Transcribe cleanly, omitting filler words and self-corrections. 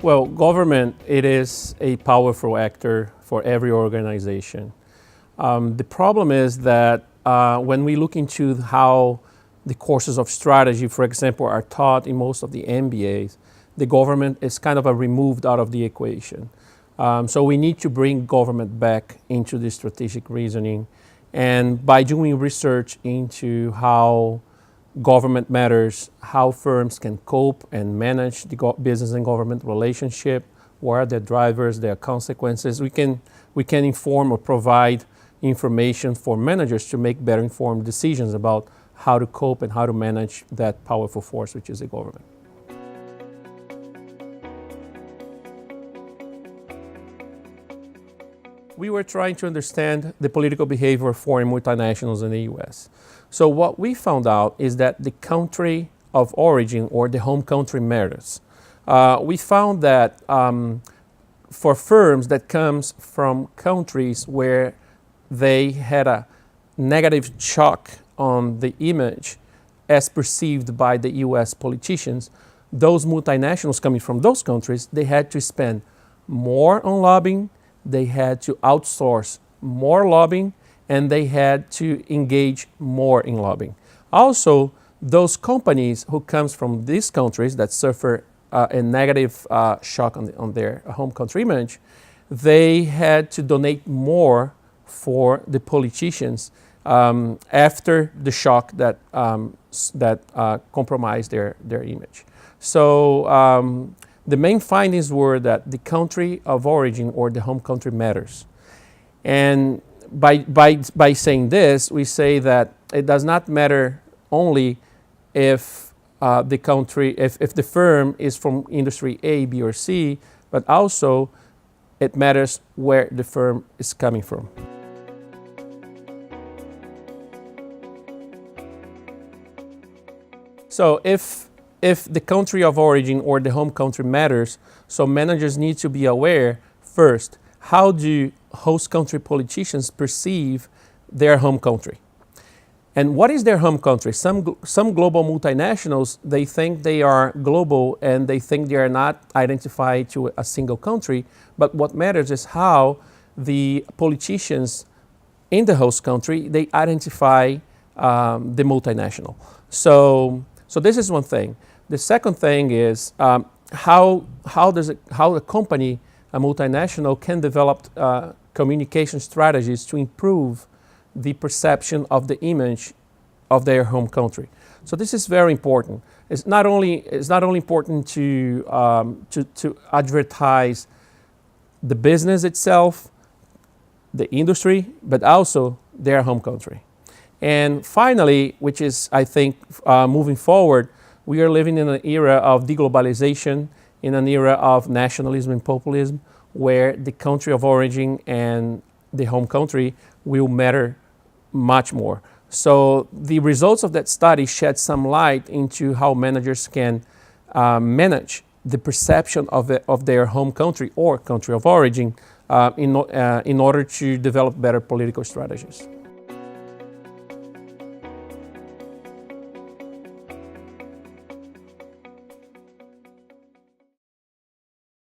Well, government, it is a powerful actor for every organization. The problem is that when we look into how the courses of strategy, for example, are taught in most of the MBAs, the government is kind of removed out of the equation. So we need to bring government back into the strategic reasoning. And by doing research into how government matters, how firms can cope and manage the business and government relationship, what are their drivers, their consequences, we can inform or provide information for managers to make better informed decisions about how to cope and how to manage that powerful force, which is the government. We were trying to understand the political behavior of foreign multinationals in the US. So what we found out is that the country of origin or the home country matters. We found that for firms that comes from countries where they had a negative shock on the image as perceived by the US politicians, those multinationals coming from those countries, they had to spend more on lobbying, they had to outsource more lobbying, and they had to engage more in lobbying. Also, those companies who comes from these countries that suffer a negative shock on their home country image, they had to donate more for the politicians after the shock that compromised their image. So the main findings were that the country of origin or the home country matters. And by saying this, we say that it does not matter only if the country, if the firm is from industry A, B, or C, but also it matters where the firm is coming from. So if the country of origin or the home country matters, so managers need to be aware first, how do host country politicians perceive their home country? And what is their home country? Some global multinationals, they think they are global and they think they are not identified to a single country, but what matters is how the politicians in the host country, they identify the multinational. So this is one thing. The second thing is how a company, a multinational, can develop communication strategies to improve the perception of the image of their home country. So this is very important. It's not only important to advertise the business itself, the industry, but also their home country. And finally, which is, I think, moving forward, we are living in an era of deglobalization, in an era of nationalism and populism, where the country of origin and the home country will matter much more. So the results of that study shed some light into how managers can manage the perception of their home country or country of origin in order to develop better political strategies.